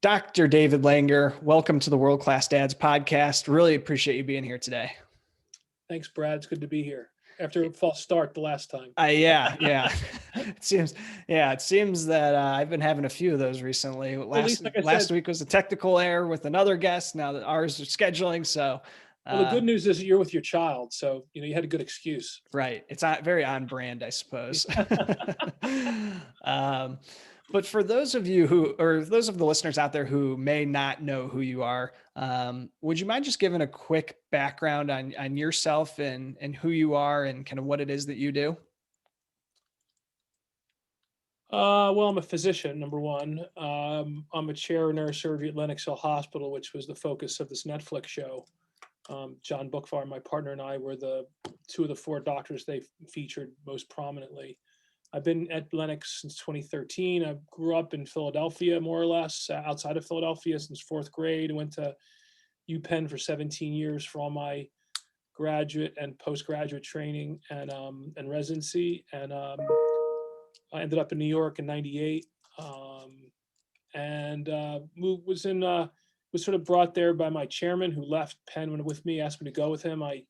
Dr. David Langer, welcome to the World Class Dads podcast. Really appreciate you being here today. Thanks, Brad. It's good to be here after a false start the last time. Yeah. It seems that I've been having a few of those recently. Last week was a technical error with another guest. Now that ours are scheduling. So, well, the good news is you're with your child. So, you had a good excuse. Right. It's very on brand, I suppose. But for those of you those of the listeners out there who may not know who you are, would you mind just giving a quick background on yourself and who you are and kind of what it is that you do? Well, I'm a physician, number one. I'm a chair of neurosurgery at Lenox Hill Hospital, which was the focus of this Netflix show. John Bookvar, my partner, and I were the two of the four doctors they featured most prominently. I've been at Lennox since 2013. I grew up in Philadelphia, more or less, outside of Philadelphia since fourth grade. I went to UPenn for 17 years for all my graduate and postgraduate training and residency. And I ended up in New York in '98, and was sort of brought there by my chairman who left Penn with me, asked me to go with him. I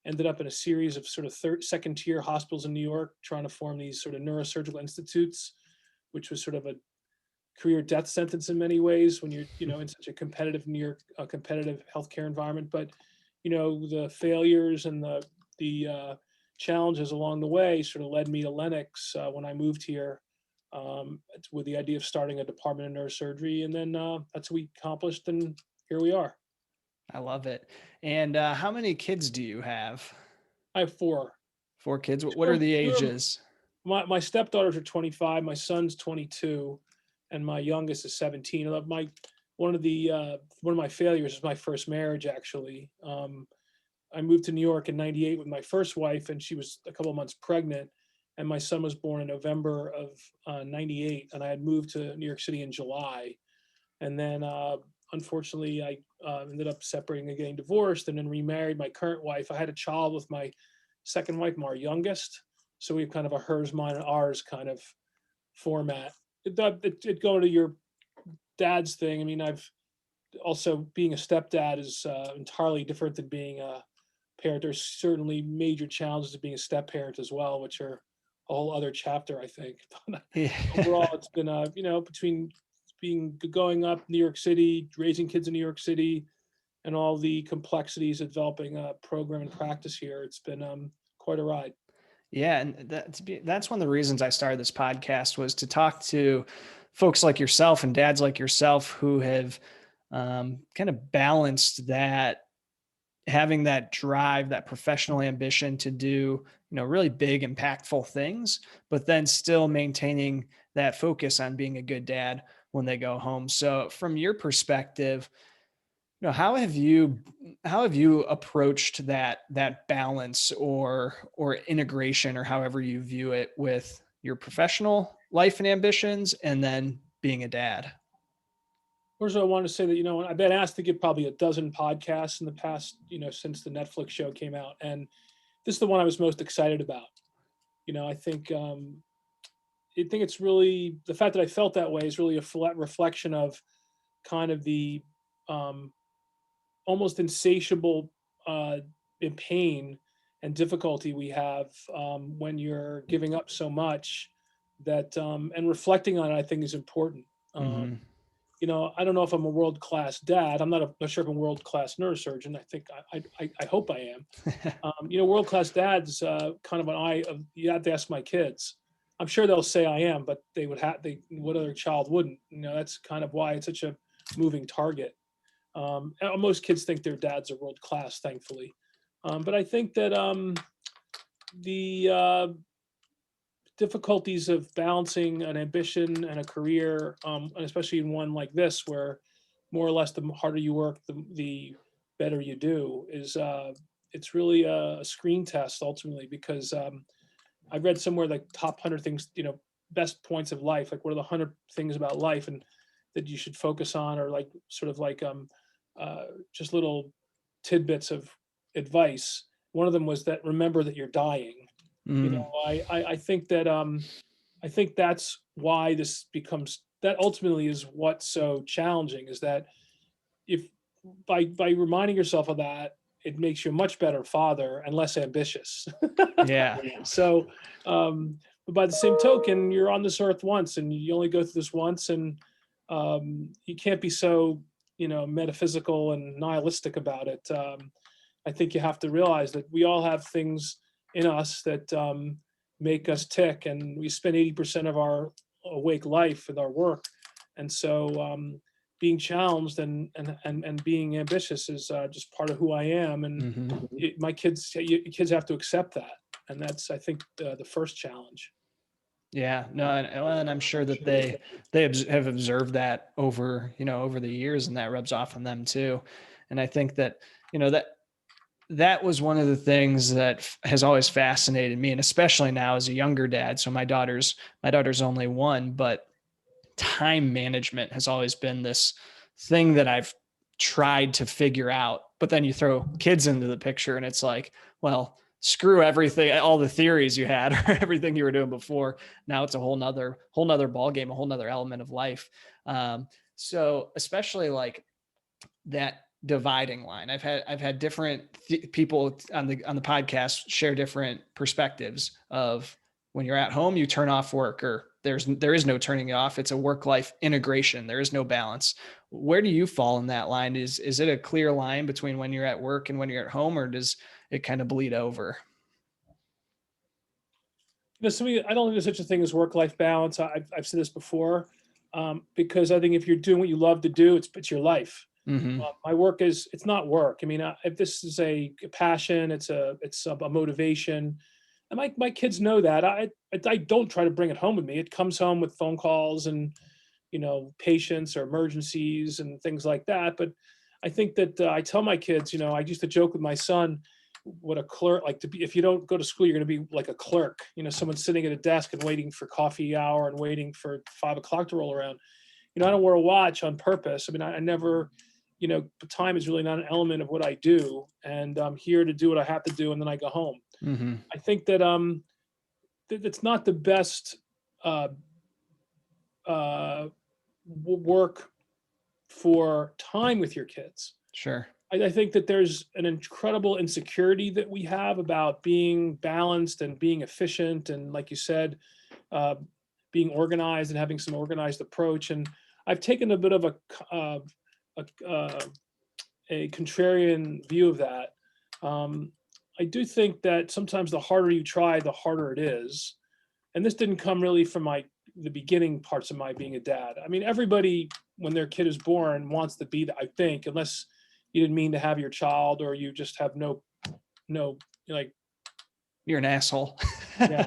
ended up in a series of sort of second tier hospitals in New York, trying to form these sort of neurosurgical institutes, which was sort of a career death sentence in many ways when you're, in such a competitive competitive healthcare environment. But, the failures and the challenges along the way sort of led me to Lennox when I moved here with the idea of starting a Department of Neurosurgery. And then that's what we accomplished, and here we are. I love it. And how many kids do you have? I have four. Four kids. What are the ages? My stepdaughters are 25. My son's 22, and my youngest is 17. One of my failures is my first marriage. Actually, I moved to New York in '98 with my first wife, and she was a couple of months pregnant. And my son was born in November of '98, and I had moved to New York City in July. And then, unfortunately, I ended up separating and getting divorced, and then remarried my current wife. I had a child with my second wife, our youngest. So we have kind of a hers, mine, and ours kind of format. It go to your dad's thing. I mean, I've also, being a stepdad is entirely different than being a parent. There's certainly major challenges of being a step parent as well, which are a whole other chapter, I think. Overall, it's been between going up New York City, raising kids in New York City, and all the complexities of developing a program and practice here. It's been quite a ride. Yeah, and that's one of the reasons I started this podcast, was to talk to folks like yourself and dads like yourself who have kind of balanced that, having that drive, that professional ambition to do, really big, impactful things, but then still maintaining that focus on being a good dad when they go home. So from your perspective, how have you approached that balance or integration, or however you view it, with your professional life and ambitions and then being a dad? First of all, I want to say that, I've been asked to give probably a dozen podcasts in the past, since the Netflix show came out. And this is the one I was most excited about. I think it's really, the fact that I felt that way is really a reflection of kind of the almost insatiable pain and difficulty we have when you're giving up so much that, and reflecting on it, I think, is important. Mm-hmm. I don't know if I'm a world-class dad. I'm not sure if I'm a world-class neurosurgeon. I think I hope I am. World-class dads, kind of you have to ask my kids. I'm sure they'll say I am, but what other child wouldn't? That's kind of why it's such a moving target. Most kids think their dads are world-class, thankfully. But I think that the difficulties of balancing an ambition and a career, and especially in one like this, where more or less the harder you work, the better you do, is it's really a screen test ultimately, because I read somewhere like top 100 things, best points of life, like what are the 100 things about life and that you should focus on, or like sort of like just little tidbits of advice. One of them was that remember that you're dying. Mm. I think that I think that's why this becomes that ultimately is what's so challenging, is that if by reminding yourself of that, it makes you a much better father and less ambitious. Yeah. So, but by the same token, you're on this earth once, and you only go through this once, and you can't be so, metaphysical and nihilistic about it. I think you have to realize that we all have things in us that make us tick, and we spend 80% of our awake life with our work, and so being challenged and being ambitious is just part of who I am, and Hmm. my kids have to accept that, and that's, I think, the first challenge. Yeah, no, and I'm sure that have observed that over, over the years, and that rubs off on them too. And I think that, that was one of the things that has always fascinated me, and especially now as a younger dad. So my daughter's only one, but time management has always been this thing that I've tried to figure out. But then you throw kids into the picture and it's like, well, screw everything, all the theories you had or everything you were doing before. Now it's a whole nother ball game, a whole nother element of life. So especially like that dividing line. I've had different people on the podcast share different perspectives of when you're at home, you turn off work, or there is no turning it off. It's a work life integration. There is no balance. Where do you fall in that line? Is it a clear line between when you're at work and when you're at home, or does it kind of bleed over? To me, I don't think there's such a thing as work-life balance. I've said this before, because I think if you're doing what you love to do, it's your life. Mm-hmm. My work it's not work. I mean, if this is a passion, it's a motivation, and my kids know that. I don't try to bring it home with me. It comes home with phone calls and patients or emergencies and things like that. But I think that I tell my kids, I used to joke with my son, what a clerk like to be. If you don't go to school, you're going to be like a clerk. Someone sitting at a desk and waiting for coffee hour and waiting for 5 o'clock to roll around. I don't wear a watch on purpose. I mean, I never, time is really not an element of what I do, and I'm here to do what I have to do, and then I go home. Mm-hmm. I think that it's not the best uh, work for time with your kids. Sure. I think that there's an incredible insecurity that we have about being balanced and being efficient, and like you said, uh, being organized and having some organized approach. And I've taken a bit of a contrarian view of that. Um, I do think that sometimes the harder you try, the harder it is. And this didn't come really from the beginning parts of my being a dad. I mean, everybody when their kid is born wants to be that, I think, unless you didn't mean to have your child, or you just have no like, You're an asshole. yeah,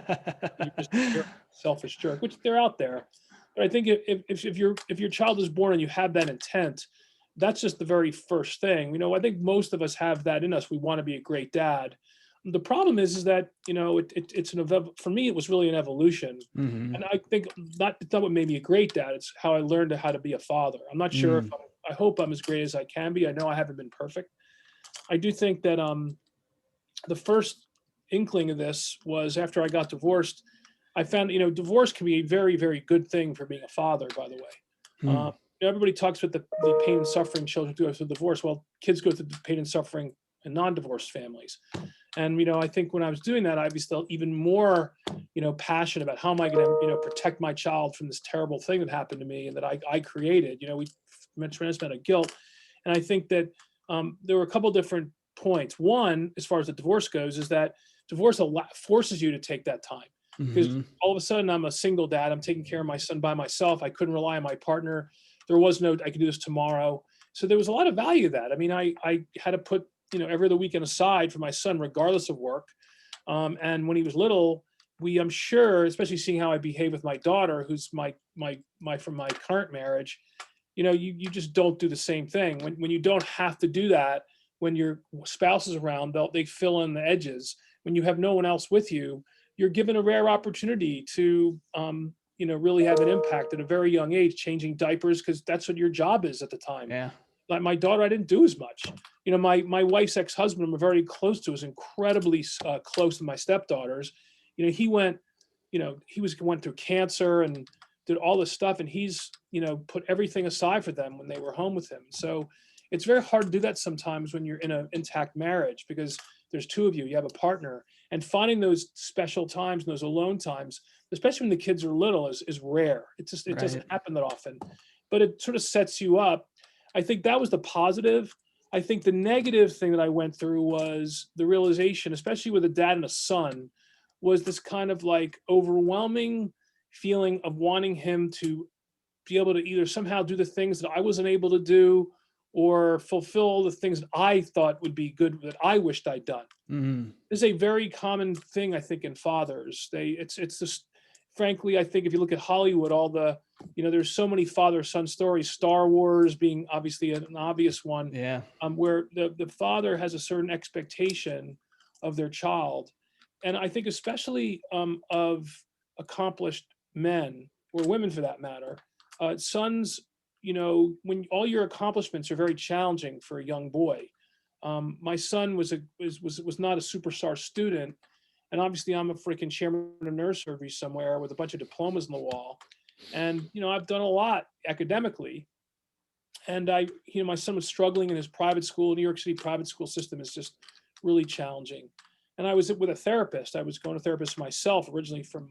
you're a selfish jerk, which they're out there. But I think if your child is born and you have that intent, that's just the very first thing. I think most of us have that in us. We want to be a great dad. The problem is that for me it was really an evolution, Mm-hmm. and I think it's not what made me a great dad. It's how I learned how to be a father. I'm not sure if Mm. I hope I'm as great as I can be. I know I haven't been perfect. I do think that the first inkling of this was after I got divorced. I found, divorce can be a very, very good thing for being a father, by the way. Mm. Everybody talks about the pain and suffering children go through divorce. Well, kids go through the pain and suffering in non-divorced families. And, I think when I was doing that, I was still even more, passionate about how am I going to, protect my child from this terrible thing that happened to me and that I created. We tremendous amount of guilt. And I think that there were a couple different points. One, as far as the divorce goes, is that divorce forces you to take that time, because Mm-hmm. all of a sudden I'm a single dad. I'm taking care of my son by myself. I couldn't rely on my partner. There was no, I could do this tomorrow. So there was a lot of value to that. I mean, I had to put, every other weekend aside for my son, regardless of work. And when he was little, I'm sure, especially seeing how I behave with my daughter, who's from my current marriage, you just don't do the same thing. When you don't have to do that, when your spouse is around, they fill in the edges. When you have no one else with you, you're given a rare opportunity to, really have an impact at a very young age, changing diapers, because that's what your job is at the time. Yeah. Like my daughter, I didn't do as much. My wife's ex-husband, I'm very close to, is incredibly close to my stepdaughters. He went, went through cancer, and did all this stuff, and he's, put everything aside for them when they were home with him. So it's very hard to do that sometimes when you're in an intact marriage, because there's two of you, you have a partner, and finding those special times and those alone times, especially when the kids are little, is rare. It doesn't Right. happen that often, but it sort of sets you up. I think that was the positive. I think the negative thing that I went through was the realization, especially with a dad and a son, was this kind of like overwhelming feeling of wanting him to be able to either somehow do the things that I wasn't able to do, or fulfill the things that I thought would be good that I wished I'd done. Mhm. This is a very common thing, I think, in fathers. It's just, frankly, I think if you look at Hollywood, all the, there's so many father-son stories, Star Wars being obviously an obvious one, Yeah. where the father has a certain expectation of their child. And I think especially of accomplished men, or women for that matter, sons, when all your accomplishments are very challenging for a young boy. My son was not a superstar student, and obviously I'm a freaking chairman of neurosurgery somewhere with a bunch of diplomas on the wall, and I've done a lot academically, and my son was struggling in his private school. New York City private school system is just really challenging, and I was with a therapist. I was going to therapist myself originally from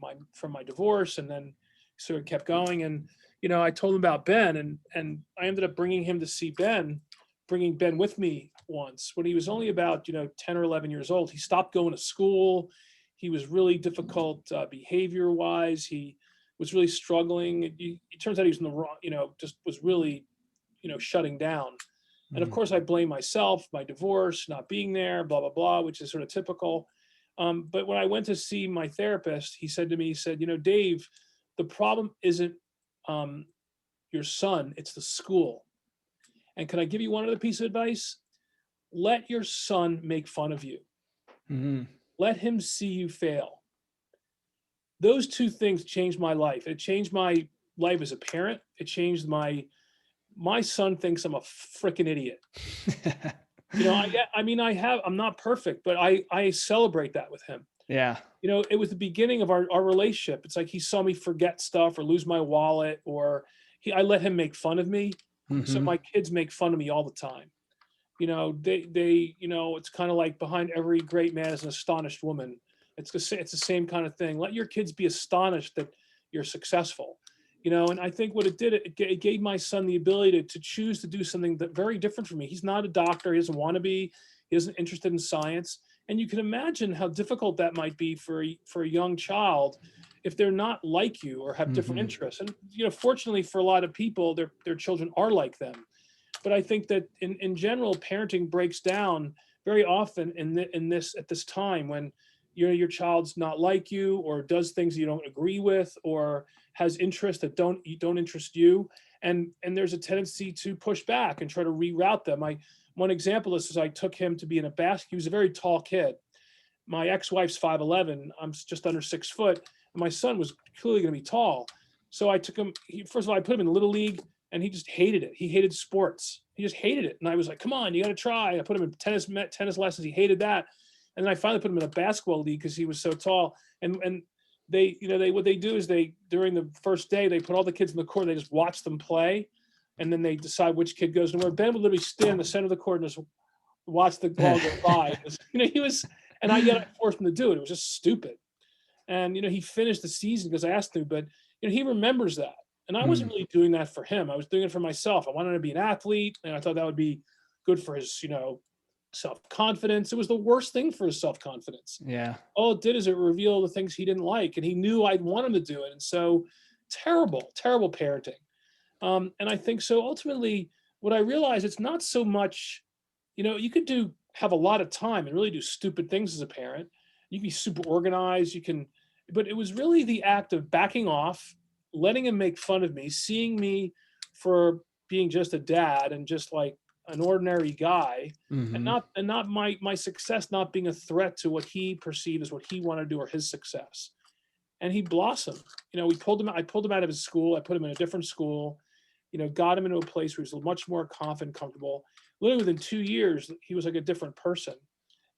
my divorce, and then sort of kept going, and I told him about Ben, and I ended up bringing him to see Ben, bringing Ben with me once when he was only about 10 or 11 years old. He stopped going to school. He was really difficult behavior wise. He was really struggling. It turns out he was in the wrong, just was really shutting down. And of Mm. course, I blame myself, my divorce, not being there, blah blah blah, which is sort of typical. But when I went to see my therapist, he said to me, he said, Dave, the problem isn't um, your son, it's the school. And can I give you one other piece of advice? Let your son make fun of you. Mhm. Let him see you fail. Those two things changed my life. It changed my life as a parent. It changed my son thinks I'm a freaking idiot. I'm not perfect, but I celebrate that with him. Yeah. It was the beginning of our relationship. It's like he saw me forget stuff or lose my wallet, or I let him make fun of me. So Mhm. my kids make fun of me all the time. It's kind of like behind every great man is an astonished woman. It's the same kind of thing. Let your kids be astonished that you're successful. And I think what it did, it gave my son the ability to choose to do something that very different from me. He's not a doctor. He doesn't want to be. He isn't interested in science. And you can imagine how difficult that might be for a young child if they're not like you or have different Mhm. interests. And fortunately for a lot of people, their children are like them. But I think that in general, parenting breaks down very often in this at this time when your child's not like you, or does things you don't agree with, or has interests that don't interest you, and there's a tendency to push back and try to reroute them. One example is I took him to be in a basket. He was a very tall kid. My ex-wife's 5'11". I'm just under 6 foot, and my son was clearly going to be tall. So I took him. First of all, I put him in little league, and he just hated it. He hated sports. He just hated it. And I was like, "Come on, you got to try." I put him in tennis lessons. He hated that, and then I finally put him in a basketball league because he was so tall. And they what they do is during the first day they put all the kids in the court. And they just watch them play, and then they decide which kid goes. And where Ben would literally stand in the center of the court and just watch the ball go by. He was, and yet I forced him to do it. It was just stupid. And he finished the season because I asked him, but he remembers that. And I wasn't Mm. really doing that for him. I was doing it for myself. I wanted to be an athlete, and I thought that would be good for his, self-confidence. It was the worst thing for his self-confidence. Yeah. All it did is it revealed the things he didn't like, and he knew I'd want him to do it. And so terrible, terrible parenting. And I think so ultimately what I realized, it's not so much, you could have a lot of time and really do stupid things as a parent. You can be super organized, but it was really the act of backing off, letting him make fun of me, seeing me for being just a dad and just like an ordinary guy, and Mhm. not my success not being a threat to what he perceived as what he wanted to do or his success. And he blossomed. I pulled him out of his school. I put him in a different school, got him into a place where he was much more confident, comfortable. Literally within 2 years, he was like a different person.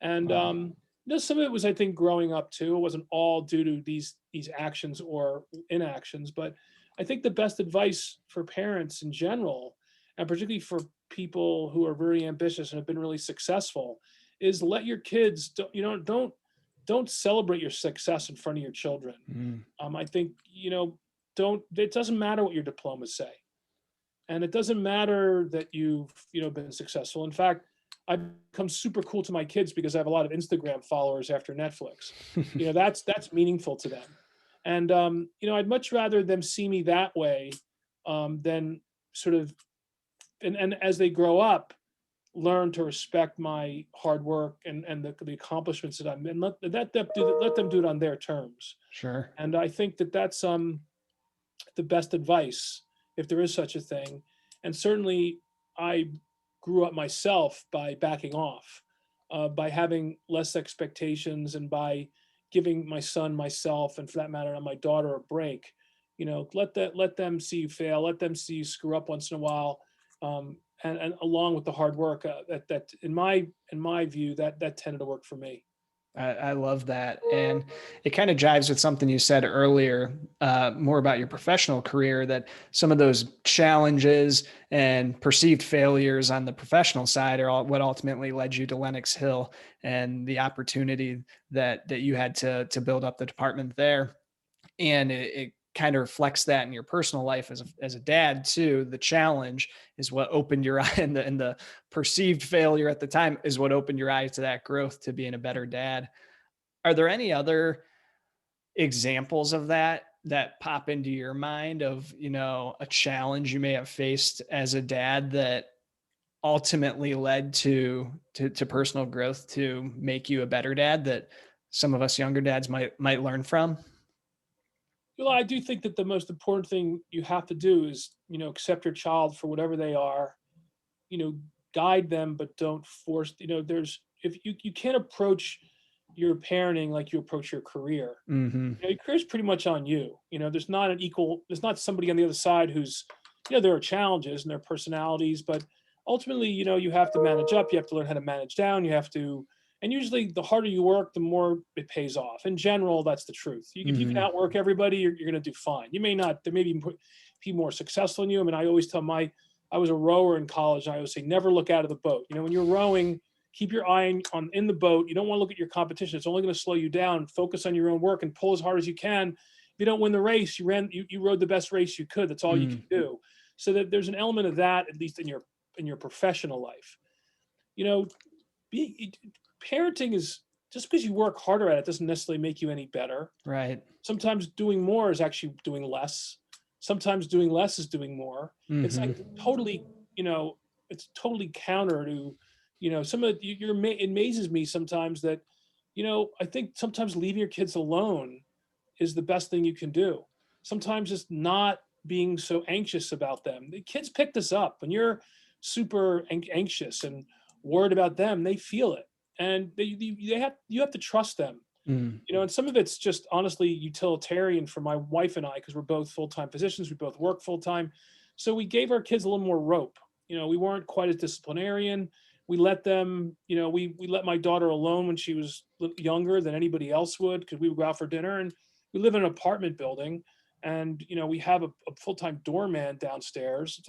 And Wow. some of it was, I think, growing up too. It wasn't all due to these actions or inactions, but I think the best advice for parents in general, and particularly for people who are very ambitious and have been really successful, is let your kids, don't celebrate your success in front of your children. Mm. I think, don't, it doesn't matter what your diplomas say. And it doesn't matter that you've, been successful. In fact, I've become super cool to my kids because I have a lot of Instagram followers after Netflix. That's meaningful to them. And I'd much rather them see me that way, than sort of, and as they grow up, learn to respect my hard work and the accomplishments that I'm, and let them do it on their terms. Sure. And I think that that's the best advice, if there is such a thing. And certainly, I grew up myself by backing off, by having less expectations, and by giving my son, myself, and for that matter, my daughter, a break. Let them see you fail, let them see you screw up once in a while, and along with the hard work, that in my view, that tended to work for me. I love that. And it kind of jives with something you said earlier, more about your professional career, that some of those challenges and perceived failures on the professional side are what ultimately led you to Lenox Hill, and the opportunity that you had to build up the department there. And it kind of reflects that in your personal life as a dad too. The challenge is what opened your eye, and the perceived failure at the time is what opened your eyes to that growth, to being a better dad. Are there any other examples of that pop into your mind, of, a challenge you may have faced as a dad that ultimately led to personal growth to make you a better dad, that some of us younger dads might learn from? Well, I do think that the most important thing you have to do is, accept your child for whatever they are, you know, guide them, but don't force, there's, if you can't approach your parenting like you approach your career. Hmm. Your career is pretty much on you. There's not somebody on the other side who's, there are challenges and there are personalities, but ultimately, you have to manage up, you have to learn how to manage down, and usually the harder you work, the more it pays off. In general, that's the truth. If you can Hmm. outwork everybody, you're going to do fine. You may not, there may be people more successful than you. I mean, I always tell I was a rower in college, and I always say, never look out of the boat. When you're rowing, keep your eye in the boat. You don't want to look at your competition. It's only going to slow you down. Focus on your own work and pull as hard as you can. If you don't win the race, you rode the best race you could. That's all you can Mm. do. So that there's an element of that, at least in your professional life. You know, be, Parenting is, just because you work harder at it doesn't necessarily make you any better. Right. Sometimes doing more is actually doing less. Sometimes doing less is doing more. It's like Hmm. totally, it's totally counter to, some of it amazes me sometimes that, I think sometimes leaving your kids alone is the best thing you can do. Sometimes just not being so anxious about them. The kids pick this up when you're super anxious and worried about them. They feel it, and you have to trust them. Mm. And some of it's just honestly utilitarian for my wife and I, because we're both full-time physicians. We both work full-time. So we gave our kids a little more rope. We weren't quite as disciplinarian. We let them, we let my daughter alone when she was younger than anybody else would, because we would go out for dinner, and we live in an apartment building, and, we have a full-time doorman downstairs. It's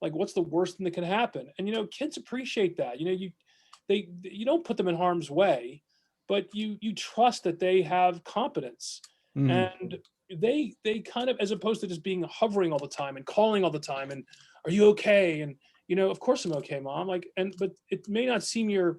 like, what's the worst thing that can happen? And, kids appreciate that. You don't put them in harm's way, but you trust that they have competence, Mm. and they kind of, as opposed to just being hovering all the time and calling all the time, and are you okay? And of course I'm okay, mom. Like, but it may not seem a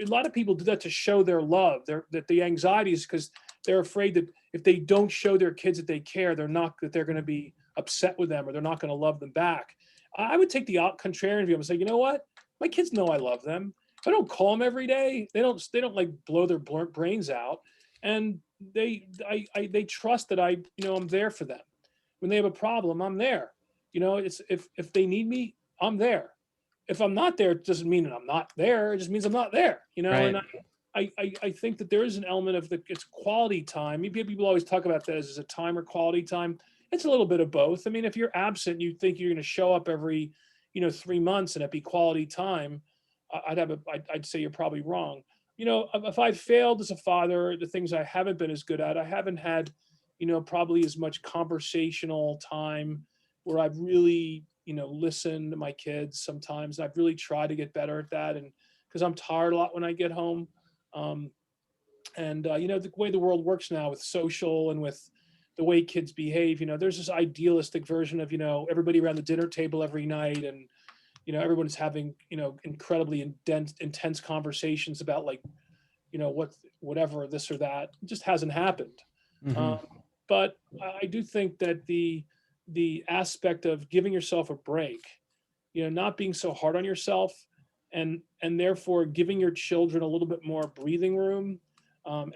lot of people do that to show their love. That the anxiety is because they're afraid that if they don't show their kids that they care, they're going to be upset with them, or they're not going to love them back. I would take the contrarian view and say, you know what? My kids know I love them. If I don't call them every day, they don't like blow their brains out, and they trust that I'm there for them. When they have a problem, I'm there. It's, if they need me, I'm there. If I'm not there, it doesn't mean that I'm not there. It just means I'm not there. And Right. I think that there is an element of it's quality time. Maybe people always talk about that as a time or quality time. It's a little bit of both. I mean, if you're absent, you think you're going to show up every, 3 months and it be quality time. I'd say you're probably wrong. If I failed as a father, the things I haven't been as good at, I haven't had, probably as much conversational time where I've really, listened to my kids sometimes. I've really tried to get better at that. And because I'm tired a lot when I get home. Um, and the way the world works now with social and with the way kids behave, there's this idealistic version of, everybody around the dinner table every night, and everyone's having incredibly intense conversations about, like, whatever, this or that. It just hasn't happened. Mm-hmm. um, but I do think that the aspect of giving yourself a break, not being so hard on yourself, and therefore giving your children a little bit more breathing room.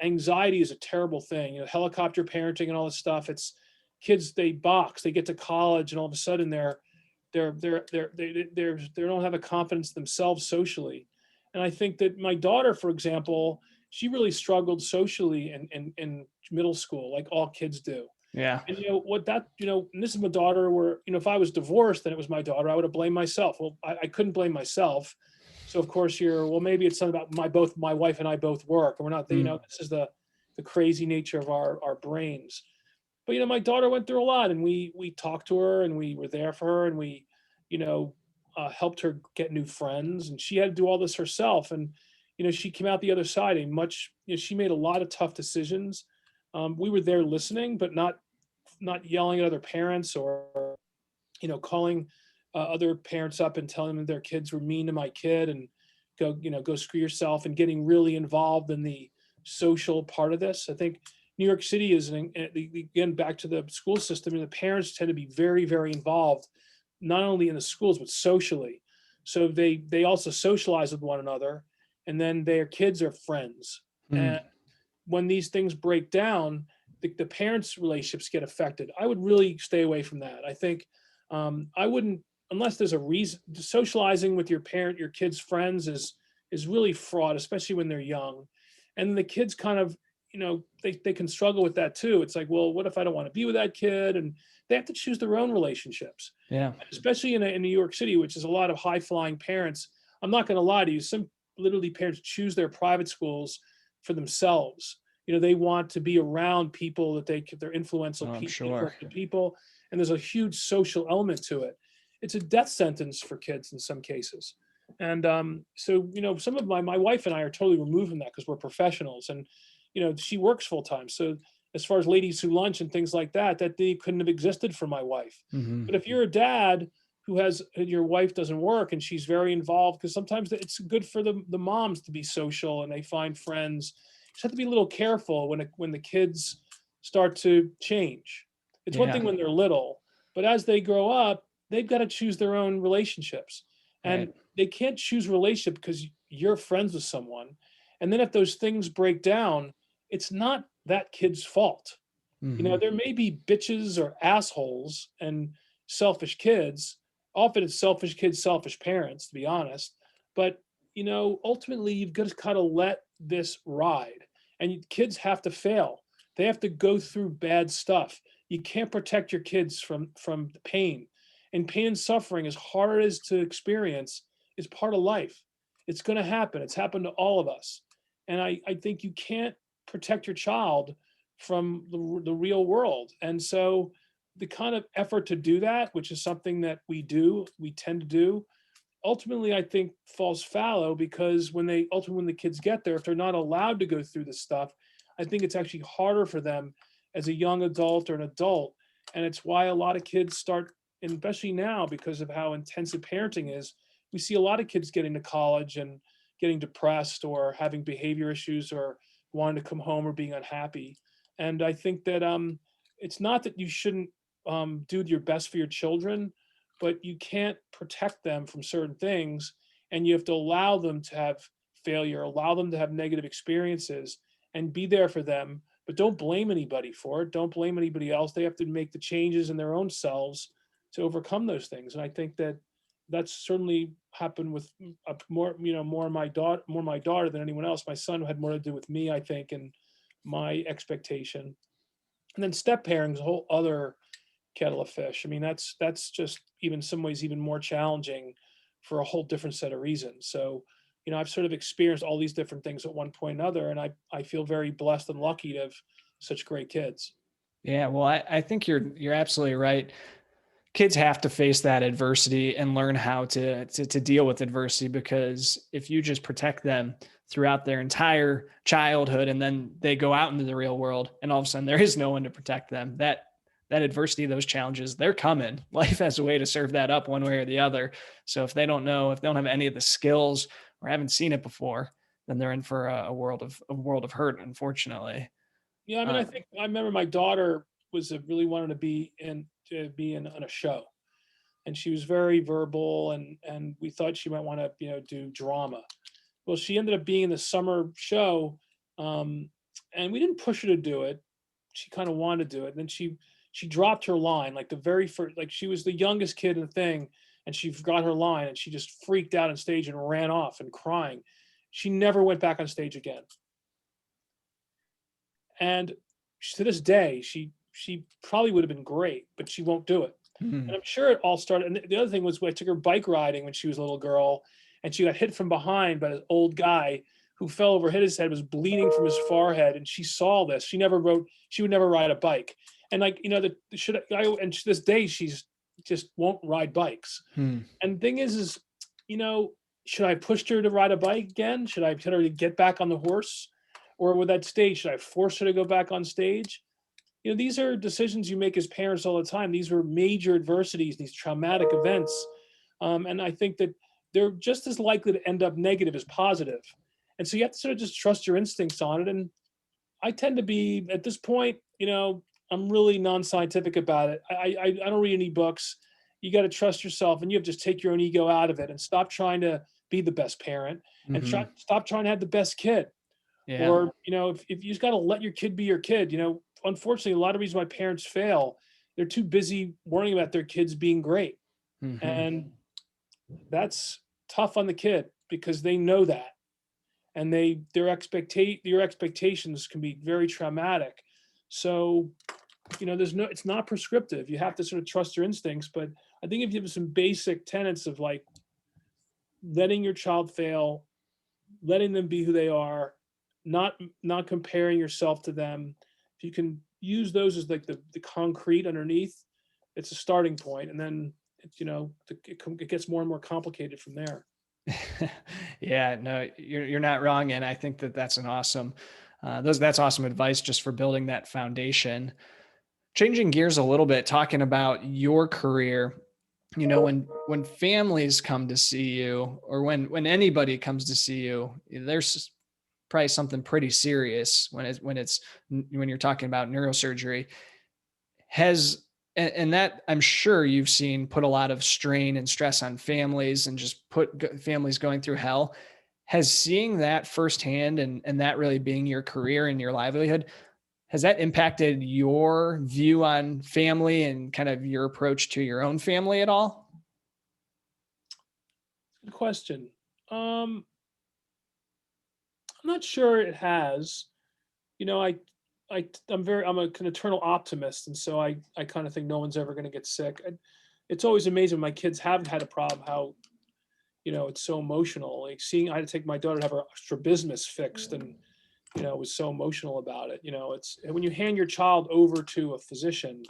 Anxiety is a terrible thing. Helicopter parenting and all this stuff. It's kids, they box, they get to college, and all of a sudden they don't have a confidence themselves socially. And I think that my daughter, for example, she really struggled socially in middle school, like all kids do. Yeah. And and this is my daughter, where, if I was divorced and it was my daughter, I would have blamed myself. Well, I couldn't blame myself. So of course well, maybe it's something about both my wife and I both work, and we're not, Mm. this is the crazy nature of our brains. But, my daughter went through a lot, and we talked to her, and we were there for her, and we, you know, helped her get new friends, and she had to do all this herself. And, she came out the other side she made a lot of tough decisions. We were there listening, but not yelling at other parents, or calling other parents up and telling them their kids were mean to my kid, and go screw yourself, and getting really involved in the social part of this. I think New York City is again, back to the school system, and the parents tend to be very, very involved, not only in the schools but socially. So they also socialize with one another, and then their kids are friends. Mm. And when these things break down, the parents' relationships get affected. I would really stay away from that. I think I wouldn't, unless there's a reason. Socializing with your kids' friends is really fraud, especially when they're young. And the kids kind of, they can struggle with that too. It's like, well, what if I don't want to be with that kid? And they have to choose their own relationships, Yeah. especially in New York City, which is a lot of high flying parents. I'm not going to lie to you. Some literally parents choose their private schools for themselves. They want to be around people that they're Oh, I'm sure. influential people, and there's a huge social element to it. It's a death sentence for kids in some cases. And so, some of my wife and I are totally removed from that because we're professionals, and she works full time. So as far as ladies who lunch and things like that, that they couldn't have existed for my wife. Mm-hmm. But if you're a dad and your wife doesn't work and she's very involved, because sometimes it's good for the moms to be social and they find friends. You just have to be a little careful when the kids start to change. It's one Yeah. thing when they're little, but as they grow up, they've got to choose their own relationships. And Right. they can't choose a relationship because you're friends with someone. And then if those things break down, it's not that kid's fault. Mm-hmm. There may be bitches or assholes and selfish kids. Often it's selfish kids, selfish parents, to be honest. But, ultimately you've got to kind of let this ride. And kids have to fail. They have to go through bad stuff. You can't protect your kids from the pain. And pain and suffering, as hard as to experience, is part of life. It's going to happen. It's happened to all of us. And I think you can't protect your child from the real world. And so the kind of effort to do that, which is something that we tend to do, ultimately I think falls fallow, because when the kids get there, if they're not allowed to go through this stuff, I think it's actually harder for them as a young adult or an adult. And it's why a lot of kids start, and especially now because of how intensive parenting is, we see a lot of kids getting to college and getting depressed or having behavior issues or wanting to come home or being unhappy. And I think that it's not that you shouldn't do your best for your children, but you can't protect them from certain things, and you have to allow them to have failure, allow them to have negative experiences, and be there for them. But don't blame anybody for it. Don't blame anybody else. They have to make the changes in their own selves to overcome those things. And I think that that's certainly happened with more my daughter than anyone else. My son had more to do with me, I think, and my expectation. And then step pairing is a whole other kettle of fish. I mean, that's just even some ways even more challenging for a whole different set of reasons. So, I've sort of experienced all these different things at one point or another, and I feel very blessed and lucky to have such great kids. Yeah, well, I think you're absolutely right. Kids have to face that adversity and learn how to deal with adversity, because if you just protect them throughout their entire childhood and then they go out into the real world and all of a sudden there is no one to protect them, that adversity, those challenges, they're coming. Life has a way to serve that up one way or the other. So if they don't know, if they don't have any of the skills or haven't seen it before, then they're in for a world of hurt, unfortunately. Yeah, I mean, I Uh, think I remember my daughter was really wanted to be in on a show, and she was very verbal, and we thought she might want to do drama. Well, she ended up being in the summer show, um, and we didn't push her to do it. She kind of wanted to do it, and then she dropped her line like the very first, like she was the youngest kid in the thing, and she forgot her line, and she just freaked out on stage and ran off and crying. She never went back on stage again. And to this day, she probably would have been great, but she won't do it. And mhm. I'm sure it all started. And the other thing was, I took her bike riding when she was a little girl, and she got hit from behind by an old guy who fell over, hit his head, was bleeding from his forehead, and she saw this. She would never ride a bike, and like that should I? And to this day, she's just won't ride bikes. Hmm. And the thing is, you know, should I have pushed her to ride a bike again? Should I tell her to get back on the horse? Or with that stage, should I force her to go back on stage? These are decisions you make as parents all the time. These were major adversities, these traumatic events. And I think that they're just as likely to end up negative as positive. And so you have to sort of just trust your instincts on it. And I tend to be, at this point, I'm really non-scientific about it. I don't read any books. You got to trust yourself, and you have to just take your own ego out of it and stop trying to be the best parent, and Mhm. stop trying to have the best kid. Yeah. Or, if you just got to let your kid be your kid. Unfortunately, a lot of reasons why parents fail, they're too busy worrying about their kids being great. Mhm. And that's tough on the kid because they know that. And your expectations can be very traumatic. So, it's not prescriptive. You have to sort of trust your instincts. But I think if you have some basic tenets of like letting your child fail, letting them be who they are, not comparing yourself to them. If you can use those as like the concrete underneath, it's a starting point, and then it gets more and more complicated from there. Yeah, no, you're not wrong, and I think that that's awesome advice just for building that foundation. Changing gears a little bit, talking about your career, when families come to see you, or when anybody comes to see you, there's probably something pretty serious when you're talking about neurosurgery. Has and that I'm sure you've seen put a lot of strain and stress on families and just families going through hell. Has seeing that firsthand and that really being your career and your livelihood, has that impacted your view on family and kind of your approach to your own family at all? Good question. Um, I'm not sure it has. You know, I'm an eternal optimist, and so I kind of think no one's ever going to get sick. It's always amazing when my kids haven't had a problem how it's so emotional. Like seeing I had to take my daughter to have her strabismus fixed, and it was so emotional about it. It's when you hand your child over to a physician,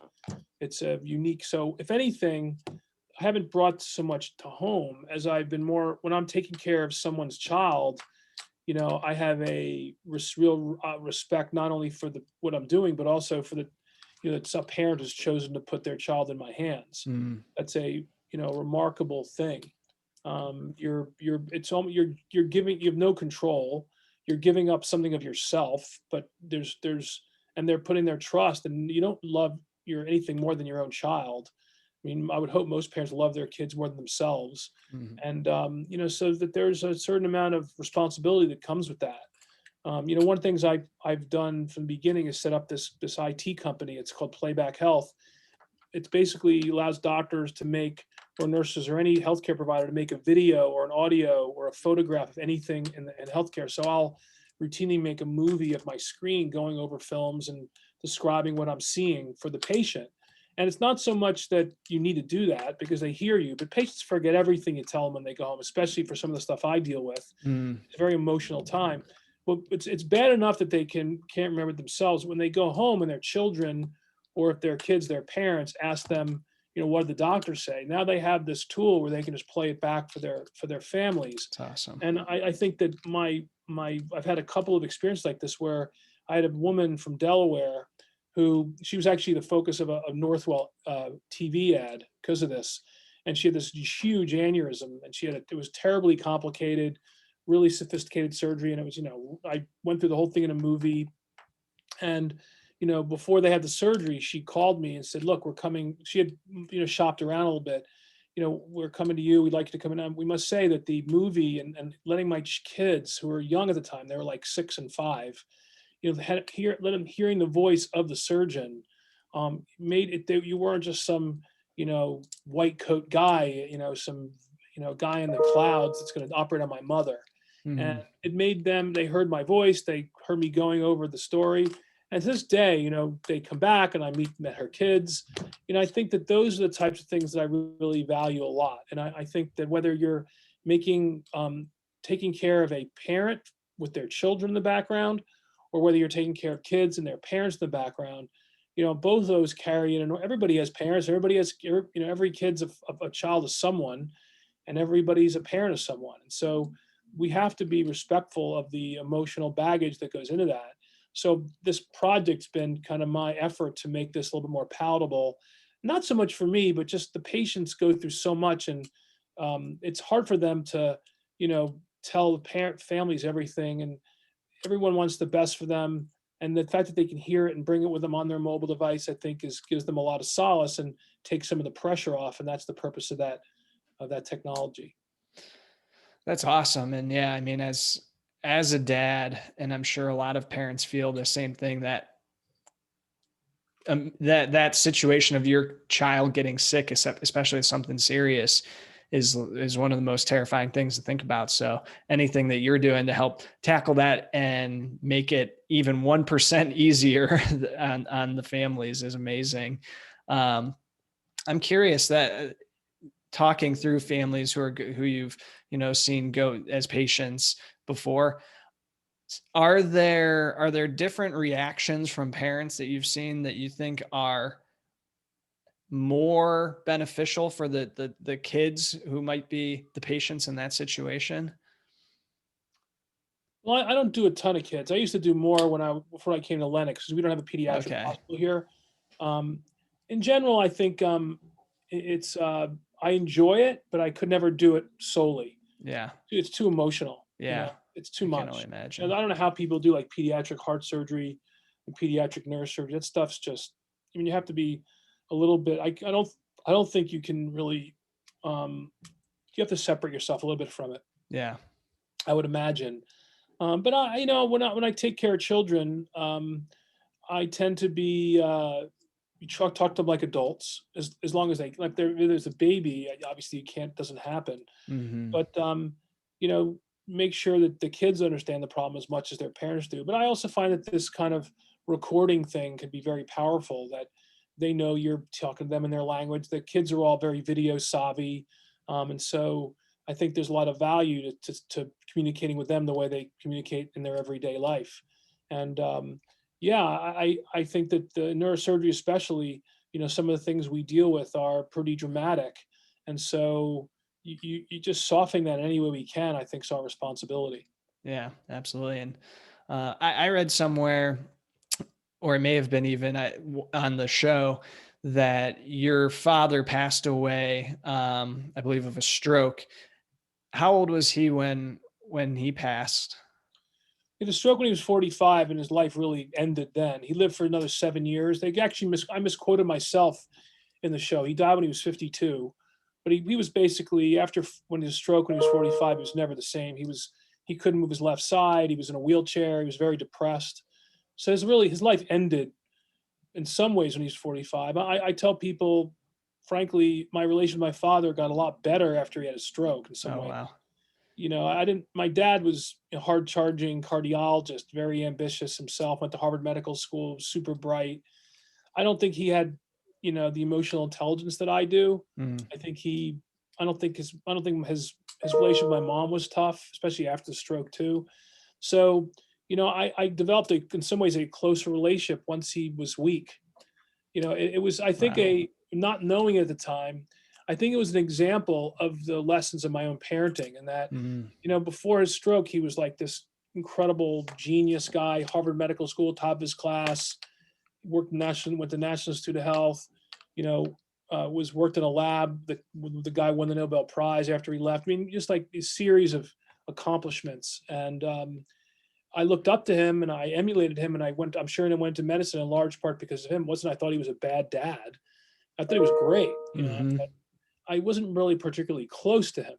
it's a unique. So if anything, I haven't brought so much to home as I've been more when I'm taking care of someone's child. I have a real respect not only for the what I'm doing, but also for the it's a parent who's chosen to put their child in my hands. Mm, That's a remarkable thing. You're giving, you have no control. You're giving up something of yourself, but and they're putting their trust, and you don't love your anything more than your own child. I mean, I would hope most parents love their kids more than themselves, mhm. and so that there's a certain amount of responsibility that comes with that. One of the things I've done from the beginning is set up this IT company. It's called Playback Health. It basically allows doctors to make, or nurses or any healthcare provider to make a video or an audio or a photograph of anything in healthcare. So I'll routinely make a movie of my screen going over films and describing what I'm seeing for the patient. And it's not so much that you need to do that because they hear you, but patients forget everything you tell them when they go home, especially for some of the stuff I deal with. Mm, It's a very emotional time. Well, it's bad enough that they can't remember themselves when they go home and their children or if they're kids, their parents, ask them, what did the doctor say? Now they have this tool where they can just play it back for their families. It's awesome. And I think that I've had a couple of experiences like this where I had a woman from Delaware who she was actually the focus of a Northwell TV ad because of this, and she had this huge aneurysm, and it was terribly complicated, really sophisticated surgery, and it was I went through the whole thing in a movie, and before they had the surgery, she called me and said, "Look, we're coming." She had shopped around a little bit. We're coming to you. We'd like you to come in. And we must say that the movie and letting my kids, who were young at the time, they were like 6 and 5, let them hearing the voice of the surgeon, made it that you weren't just some, white coat guy, some, guy in the clouds that's going to operate on my mother. And Mhm. it made them, they heard my voice, they heard me going over the story. And to this day, they come back and I met her kids. I think that those are the types of things that I really value a lot. And I think that whether you're taking care of a parent with their children in the background, or whether you're taking care of kids and their parents in the background, both of those carry in. And everybody has parents. Everybody has, every kid's a child of someone, and everybody's a parent of someone. And so we have to be respectful of the emotional baggage that goes into that. So this project's been kind of my effort to make this a little bit more palatable, not so much for me, but just the patients go through so much, and it's hard for them to, tell the families everything, and everyone wants the best for them. And the fact that they can hear it and bring it with them on their mobile device, I think, gives them a lot of solace and takes some of the pressure off. And that's the purpose of that technology. That's awesome. And yeah, I mean, as a dad, and I'm sure a lot of parents feel the same thing, that that situation of your child getting sick, especially with something serious, is one of the most terrifying things to think about. So anything that you're doing to help tackle that and make it even 1% easier on the families is amazing. I'm curious that talking through families who you've seen go as patients before, are there different reactions from parents that you've seen that you think are more beneficial for the kids who might be the patients in that situation? Well, I don't do a ton of kids. I used to do more before I came to Lennox, because we don't have a pediatric Okay. hospital here. Um, in general, I think it's I enjoy it, but I could never do it solely. Yeah. It's too emotional. Yeah. It's too I can only much. And imagine. I don't know how people do like pediatric heart surgery and pediatric neurosurgery. That stuff's just. I mean, you have to be a little bit. I don't think you can really. Um, you have to separate yourself a little bit from it, Yeah. I would imagine. But when I take care of children, I tend to be you talk to them like adults, as long as they like. There's a baby, obviously you can't doesn't happen, Hmm. but you know make sure that the kids understand the problem as much as their parents do. But I also find that this kind of recording thing can be very powerful. That they know you're talking to them in their language. The kids are all very video savvy, and so I think there's a lot of value to communicating with them the way they communicate in their everyday life. And yeah, I think that the neurosurgery, especially, some of the things we deal with are pretty dramatic, and so you just softening that any way we can, I think, is our responsibility. Yeah, absolutely. And I read somewhere, or it may have been even on the show, that your father passed away, I believe, of a stroke. How old was he when he passed? He had a stroke when he was 45, and his life really ended then. He lived for another 7 years. They actually I misquoted myself in the show. He died when he was 52, but he was basically when his stroke when he was 45, he was never the same. He couldn't move his left side. He was in a wheelchair. He was very depressed. So his life ended in some ways when he was 45. I tell people, frankly, my relation with my father got a lot better after he had a stroke in some Oh ways. wow. I didn't, my dad was a hard charging cardiologist, very ambitious himself, went to Harvard Medical School, super bright. I don't think he had, the emotional intelligence that I do. Mm, I think I don't think his relation with my mom was tough, especially after the stroke too. So, I developed in some ways a closer relationship once he was weak. It was, I think, Wow. not knowing at the time, I think it was an example of the lessons of my own parenting, and that, Mm. before his stroke, he was like this incredible genius guy, Harvard Medical School, top of his class, went to National Institute of Health, you know, worked in a lab. The guy won the Nobel Prize after he left. I mean, just like a series of accomplishments. And I looked up to him and I emulated him. And I'm sure I went to medicine in large part because of him. I thought he was a bad dad. I thought he was great. Hmm. But I wasn't really particularly close to him.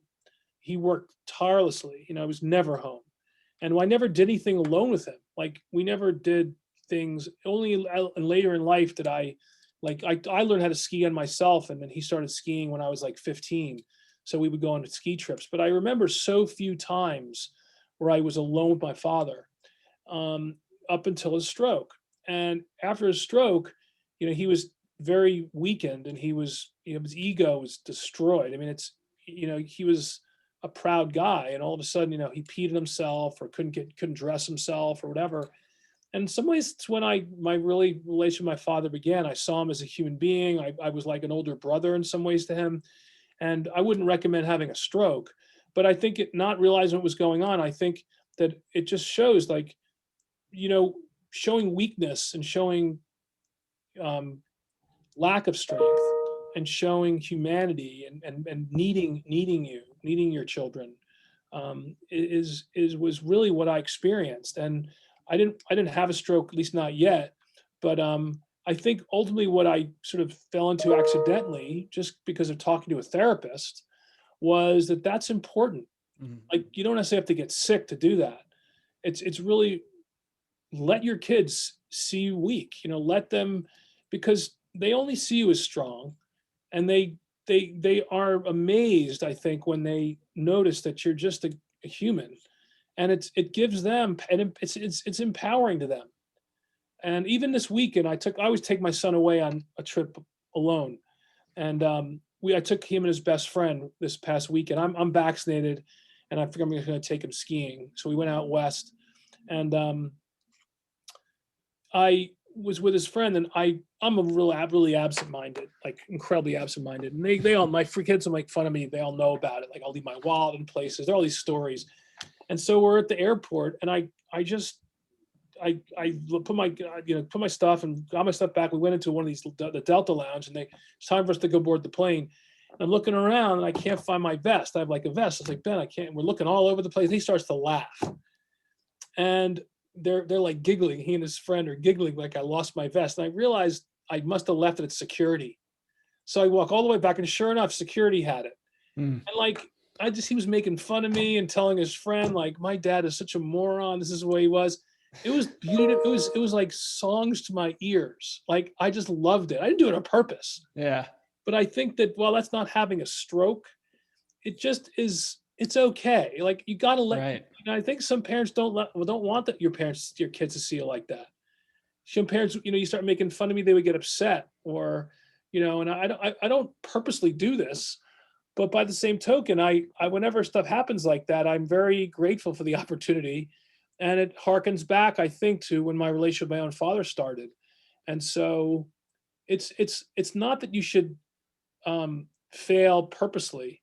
He worked tirelessly. I was never home. And I never did anything alone with him. Like, we never did things. Only later in life did I learned how to ski on myself, and then he started skiing when I was like 15. So we would go on ski trips. But I remember so few times where I was alone with my father, um, up until his stroke. And after his stroke, he was very weakened, and his ego was destroyed. I mean, he was a proud guy, and all of a sudden, he peed on himself or couldn't dress himself or whatever. And in some ways, it's when my really relation with my father began. I saw him as a human being. I was like an older brother in some ways to him. And I wouldn't recommend having a stroke, but I think not realizing what was going on, I think that it just shows, like, you know, showing weakness and showing um, lack of strength and showing humanity and needing your children, was really what I experienced. And I didn't have a stroke, at least not yet. But I think ultimately what I sort of fell into accidentally, just because of talking to a therapist, was that that's important. Hmm. Like, you don't necessarily have to get sick to do that. It's really, let your kids see you weak. Let them, because they only see you as strong, and they are amazed, I think, when they notice that you're just a human. And it gives them, and it's empowering to them. And even this weekend, I always take my son away on a trip alone. And I took him and his best friend this past weekend. I'm vaccinated, and I figured I'm going to take him skiing. So we went out west, and I was with his friend, and I'm a really absent-minded, like incredibly absent-minded. And they all, my free kids will make fun of me. They all know about it. Like, I'll leave my wallet in places. There are all these stories. And so we're at the airport, and I just put my stuff and got my stuff back. We went into one of these, the Delta Lounge, and it's time for us to go board the plane. And I'm looking around, and I can't find my vest. I have like a vest. I was like, Ben, I can't. We're looking all over the place. And he starts to laugh, and they're like giggling. He and his friend are giggling like I lost my vest. And I realized I must have left it at security. So I walk all the way back, and sure enough, security had it. Mm. And like, he was making fun of me and telling his friend, like, my dad is such a moron. This is the way he was. It was beautiful. It was like songs to my ears. Like, I just loved it. I didn't do it on purpose. Yeah. But I think that, well, that's not having a stroke. It just is, it's okay. Like, you got to Right. I think some parents don't want your kids to see you like that. Some parents, you start making fun of me, they would get upset, or, and I don't purposely do this. But by the same token, whenever stuff happens like that, I'm very grateful for the opportunity, and it harkens back, I think, to when my relationship with my own father started. And so it's not that you should fail purposely,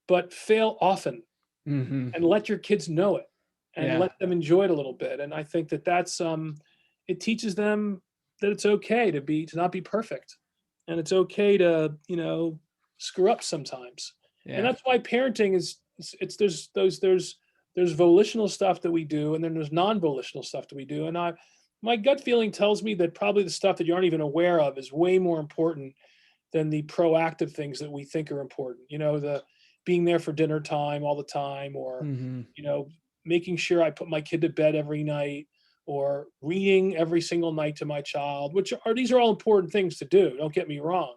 but fail often, Hmm. and let your kids know it, and Yeah. let them enjoy it a little bit. And I think that that's it teaches them that it's okay to not be perfect, and it's okay to screw up sometimes. And Yeah. that's why parenting is, it's there's volitional stuff that we do, and then there's non-volitional stuff that we do. And my gut feeling tells me that probably the stuff that you aren't even aware of is way more important than the proactive things that we think are important. The being there for dinner time all the time, or Hmm. you know making sure I put my kid to bed every night, or reading every single night to my child, these are all important things to do, don't get me wrong.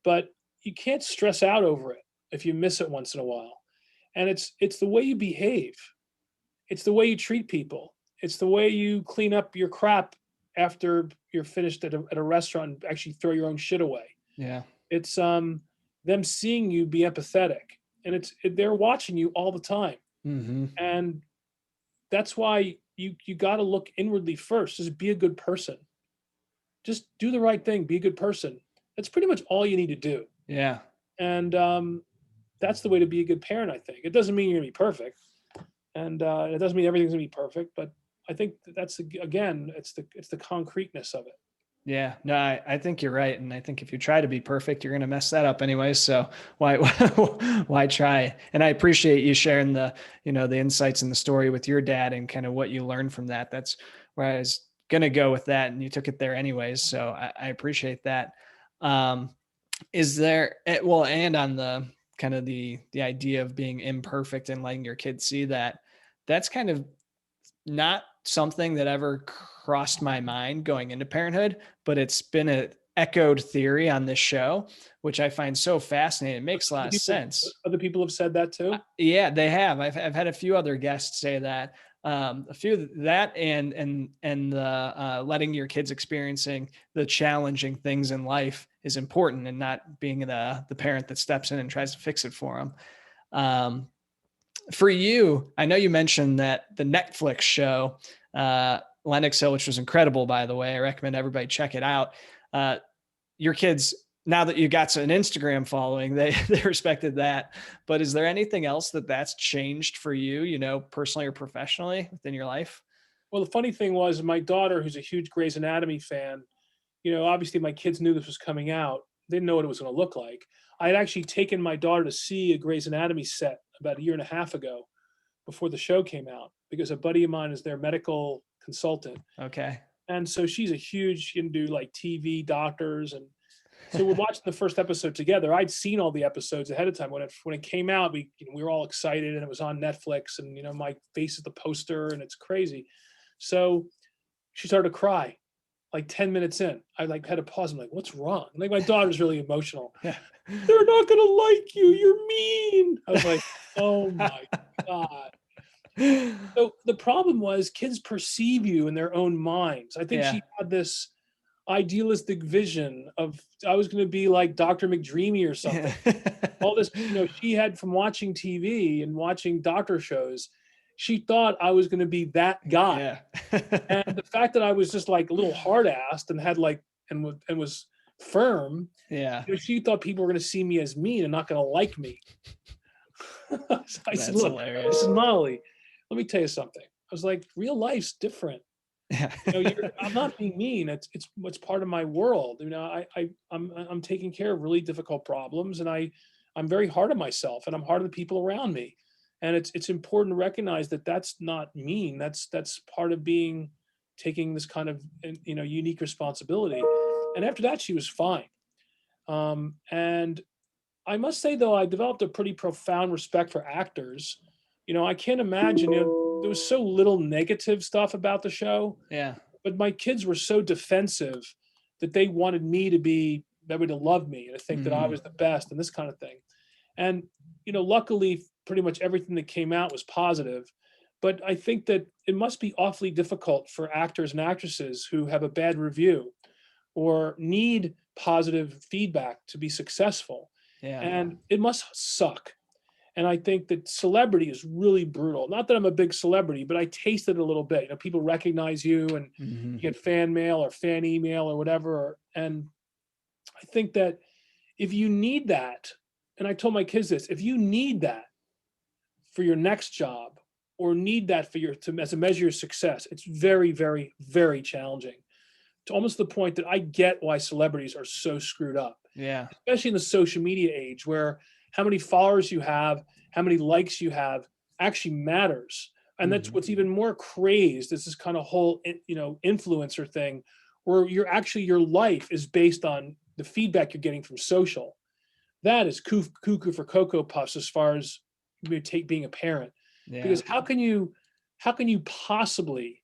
But you can't stress out over it if you miss it once in a while. And it's the way you behave, it's the way you treat people, it's the way you clean up your crap after you're finished at a restaurant and actually throw your own shit away. Yeah. It's them seeing you be empathetic, and they're watching you all the time. Hmm. And that's why you got to look inwardly first. Just be a good person. just do the right thing, be a good person. That's pretty much all you need to do. Yeah. And that's the way to be a good parent, I think. It doesn't mean you're going to be perfect, and it doesn't mean everything's going to be perfect, but I think that's again, it's the concreteness of it. Yeah, no, I think you're right. And I think if you try to be perfect, you're going to mess that up anyways. So why, why try? And I appreciate you sharing the, the insights and the story with your dad and kind of what you learned from that. That's where I was going to go with that. And you took it there anyways. So I appreciate that. Is there, well, and on the kind of the idea of being imperfect and letting your kids see that, that's kind of not something that ever crossed my mind going into parenthood, but it's been a echoed theory on this show, which I find so fascinating. It makes a lot of sense. Other people have said that too. Yeah, they have. I've had a few other guests say that. A few that and the letting your kids experiencing the challenging things in life is important, and not being the parent that steps in and tries to fix it for them. For you, I know you mentioned that the Netflix show, Lennox Hill, which was incredible, by the way. I recommend everybody check it out. Your kids, now that you got an Instagram following, they respected that. But is there anything else that's changed for you, personally or professionally within your life? Well, the funny thing was, my daughter, who's a huge Grey's Anatomy fan, obviously my kids knew this was coming out. They didn't know what it was going to look like. I had actually taken my daughter to see a Grey's Anatomy set about a year and a half ago before the show came out, because a buddy of mine is their medical consultant. Okay. And so she's a huge into like TV doctors. And so we're watching the first episode together. I'd seen all the episodes ahead of time. When it came out, we were all excited, and it was on Netflix, and my face is the poster, and it's crazy. So she started to cry like 10 minutes in. I had to pause. I'm like, what's wrong? Like, my daughter's really emotional. Yeah. They're not going to like you. You're mean. I was like, oh my God. So the problem was, kids perceive you in their own minds. I think Yeah. she had this idealistic vision of, I was going to be like Dr. McDreamy or something. All this, she had, from watching TV and watching doctor shows, she thought I was going to be that guy. Yeah. And the fact that I was just like a little hard-assed and had and was firm, Yeah. she thought people were going to see me as mean and not going to like me. I said, look, hilarious. This is Molly. Let me tell you something. I was like, real life's different. Yeah. I'm not being mean. It's part of my world. I'm taking care of really difficult problems, and I'm very hard on myself, and I'm hard on the people around me. And it's important to recognize that that's not mean. That's part of taking this kind of unique responsibility. And after that, she was fine. And I must say, though, I developed a pretty profound respect for actors. I can't imagine, there was so little negative stuff about the show. Yeah. But my kids were so defensive that they wanted me to be, to love me and to think that I was the best and this kind of thing. And, luckily, pretty much everything that came out was positive. But I think that it must be awfully difficult for actors and actresses who have a bad review or need positive feedback to be successful. Yeah. And it must suck. And I think that celebrity is really brutal. Not that I'm a big celebrity, but I tasted it a little bit. People recognize you, and you get fan mail or fan email or whatever. And I think that if you need that, and I told my kids this, if you need that for your next job, or need that as a measure of success, it's very, very, very challenging. To almost the point that I get why celebrities are so screwed up. Yeah. Especially in the social media age, where how many followers you have, how many likes you have actually matters. And that's what's even more crazed, is this kind of whole, influencer thing, where your life is based on the feedback you're getting from social. That is cuckoo for Cocoa Puffs as far as being a parent. Yeah. Because how can you possibly,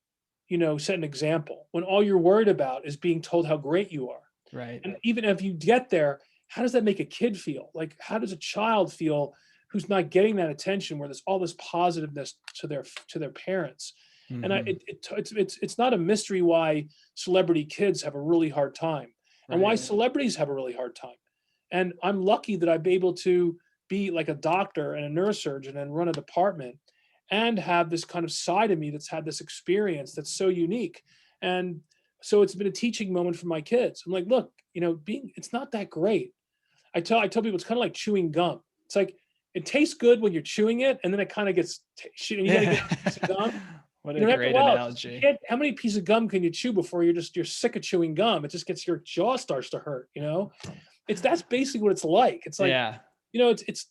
set an example when all you're worried about is being told how great you are? Right. And even if you get there, how does that make a kid feel? Like, how does a child feel who's not getting that attention, where there's all this positiveness to their parents? And it's not a mystery why celebrity kids have a really hard time, and why celebrities have a really hard time. And I'm lucky that I'm able to be like a doctor and a neurosurgeon and run a department, and have this kind of side of me that's had this experience that's so unique. And So it's been a teaching moment for my kids. I'm like, look, it's not that great. I tell people it's kind of like chewing gum. It's like it tastes good when you're chewing it, and then it kind of gets and you got to get a piece of gum. What a After a great while, you analogy. can't. How many pieces of gum can you chew before you're sick of chewing gum? It just gets your jaw starts to hurt. That's basically what it's like. It's like Yeah. it's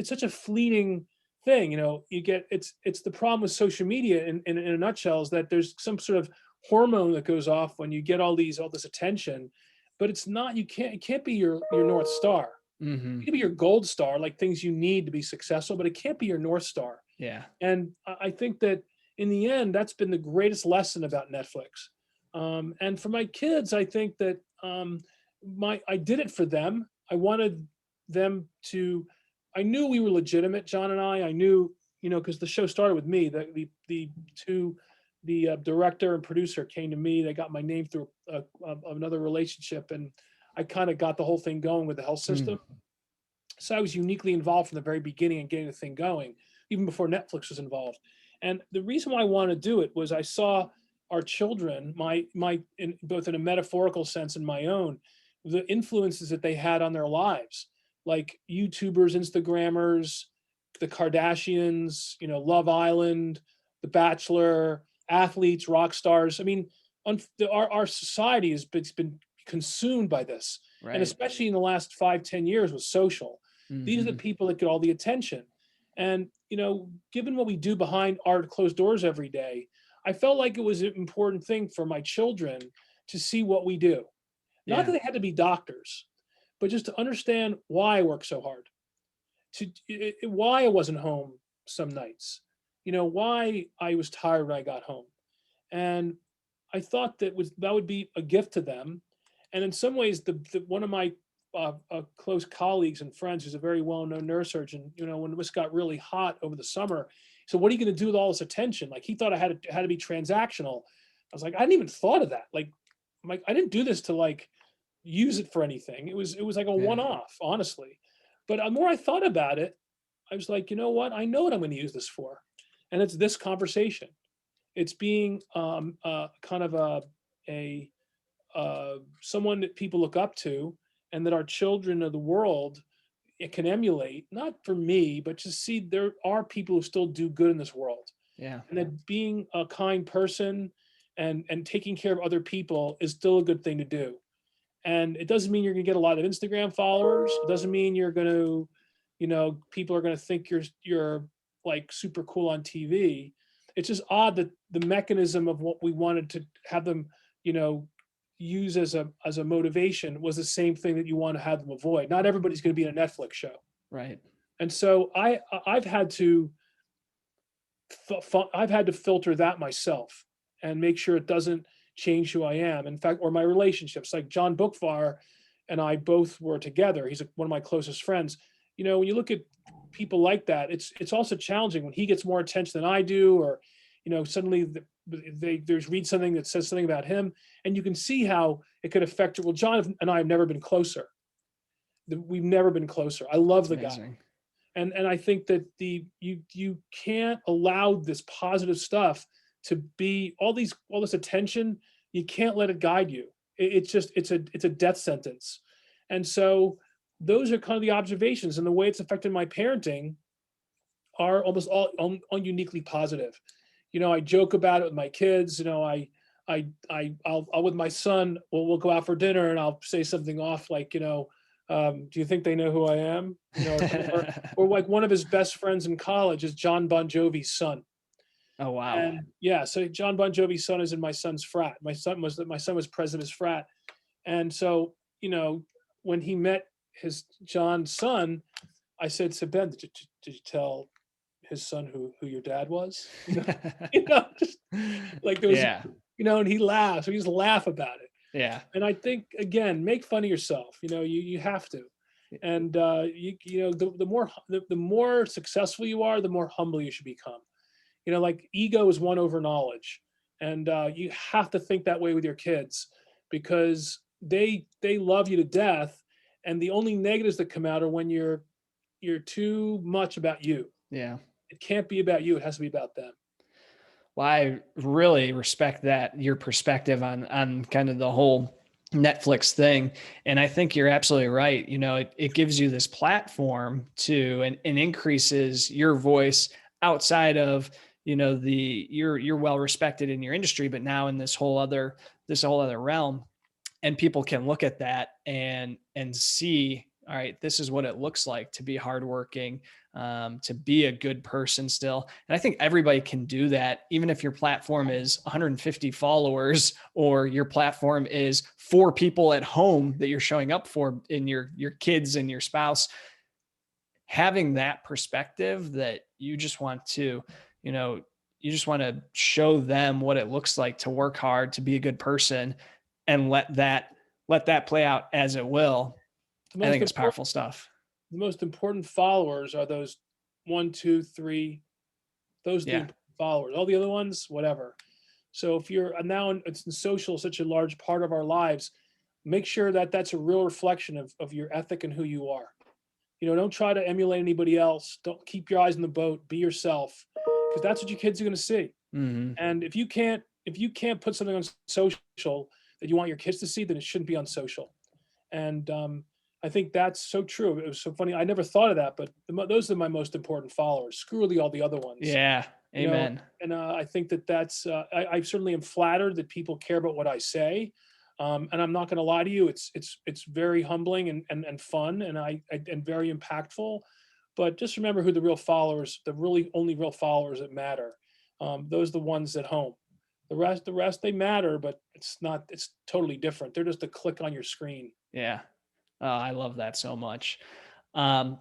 such a fleeting thing. You get it's the problem with social media in a nutshell is that there's some sort of hormone that goes off when you get all this attention, but it's not. It can't be your North Star. It Hmm. can be your gold star, like things you need to be successful, but it can't be your North Star. Yeah. And I think that in the end, that's been the greatest lesson about Netflix. And for my kids, I think that I did it for them. I wanted them to. I knew we were legitimate, John and I. I knew, because the show started with me. The director and producer came to me. They got my name through another relationship, and I kind of got the whole thing going with the health Mm. system. So I was uniquely involved from the very beginning in getting the thing going, even before Netflix was involved. And the reason why I wanted to do it was I saw our children, in both in a metaphorical sense and my own, the influences that they had on their lives, like YouTubers, Instagrammers, the Kardashians, Love Island, The Bachelor, athletes, rock stars. I mean, our society has been consumed by this, and Right. especially in the last 5-10 years with social. These are the Hmm. people that get all the attention. And, given what we do behind our closed doors every day, I felt like it was an important thing for my children to see what we do. Not that Yeah. they had to be doctors, but just to understand why I work so hard, why I wasn't home some nights, why I was tired when I got home. And I thought that would be a gift to them. And in some ways, one of my close colleagues and friends, who's a very well-known neurosurgeon, when this got really hot over the summer, so what are you going to do with all this attention? Like he thought I had to be transactional. I was like, I hadn't even thought of that. Like, I didn't do this to like use it for anything. It was like a Yeah. one-off, honestly. But the more I thought about it, I was like, you know what? I know what I'm going to use this for, and it's this conversation. It's being kind of a someone that people look up to, and that our children of the world it can emulate. Not for me, but to see there are people who still do good in this world, Yeah. and that being a kind person and taking care of other people is still a good thing to do. And it doesn't mean you're going to get a lot of Instagram followers. It doesn't mean you're going to, people are going to think you're like super cool on TV. It's just odd that the mechanism of what we wanted to have them, you know, use as a motivation was the same thing that you want to have them avoid. Not everybody's going to be in a Netflix show. Right. And so I've had to filter that myself and make sure it doesn't change who I am. In fact, or my relationships, like John Bookvar and I both were together. He's one of my closest friends. When you look at people like that, it's also challenging when he gets more attention than I do, or suddenly there's read something that says something about him, and you can see how it could affect it. Well, John and I have never been closer. We've never been closer. I love It's the guy. amazing. And I think that you can't allow this positive stuff to be all this attention. You can't let it guide you. It's a death sentence. And so those are kind of the observations, and the way it's affected my parenting are almost all uniquely positive. I joke about it with my kids. I'll with my son. We'll go out for dinner, and I'll say something off like, do you think they know who I am? Or like one of his best friends in college is John Bon Jovi's son. Oh, wow. And yeah, so John Bon Jovi's son is in my son's frat. My son was president of his frat. And so, when he met John's son, I said, so Ben, did you tell his son who your dad was? Just like there was, Yeah. and he laughs. We just laugh about it. Yeah. And I think, again, make fun of yourself. You have to. And the more successful you are, the more humble you should become. Like ego is won over knowledge, and you have to think that way with your kids, because they love you to death, and the only negatives that come out are when you're too much about you. Yeah. It can't be about you. It has to be about them. Well, I really respect that, your perspective on kind of the whole Netflix thing. And I think you're absolutely right. It gives you this platform to and increases your voice outside of, you're well respected in your industry, but now in this whole other realm, and people can look at that and see, all right, this is what it looks like to be hardworking, to be a good person still. And I think everybody can do that, even if your platform is 150 followers, or your platform is 4 people at home that you're showing up for, in your kids and your spouse. Having that perspective that you know you just want to show them what it looks like to work hard, to be a good person, and let that play out as it will. The I most think it's important powerful stuff. the most important followers are those 1, 2, 3. Those are the Yeah. important followers. All the other ones, whatever. So if you're now it's in social such a large part of our lives, make sure that that's a real reflection of your ethic and who you are. Don't try to emulate anybody else. Don't keep your eyes on the boat. Be yourself, because that's what your kids are going to see. Hmm. And if you can't put something on social that you want your kids to see, then it shouldn't be on social. And I think that's so true. It was so funny. I never thought of that, but those are my most important followers. Screw all the other ones. Yeah. You know, Amen. and I think that's. I certainly am flattered that people care about what I say. And I'm not going to lie to you. It's very humbling and fun, and very impactful. But just remember who the real followers, the really only real followers that matter. Those are the ones at home. The rest they matter, but it's not. It's totally different. They're just a click on your screen. Yeah. Oh, I love that so much. Um,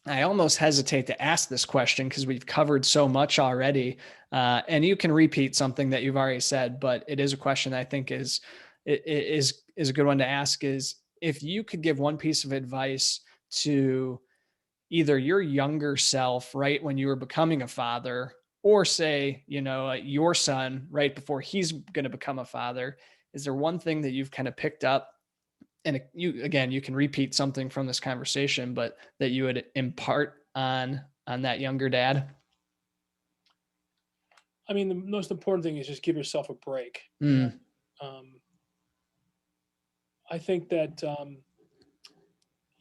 I almost hesitate to ask this question because we've covered so much already. And you can repeat something that you've already said, but it is a question that I think is a good one to ask: is, if you could give one piece of advice to either your younger self, right, when you were becoming a father, or say, your son right before he's going to become a father, is there one thing that you've kind of picked up, and you can repeat something from this conversation, but that you would impart on that younger dad? I mean, the most important thing is just give yourself a break. Mm, Um, I think that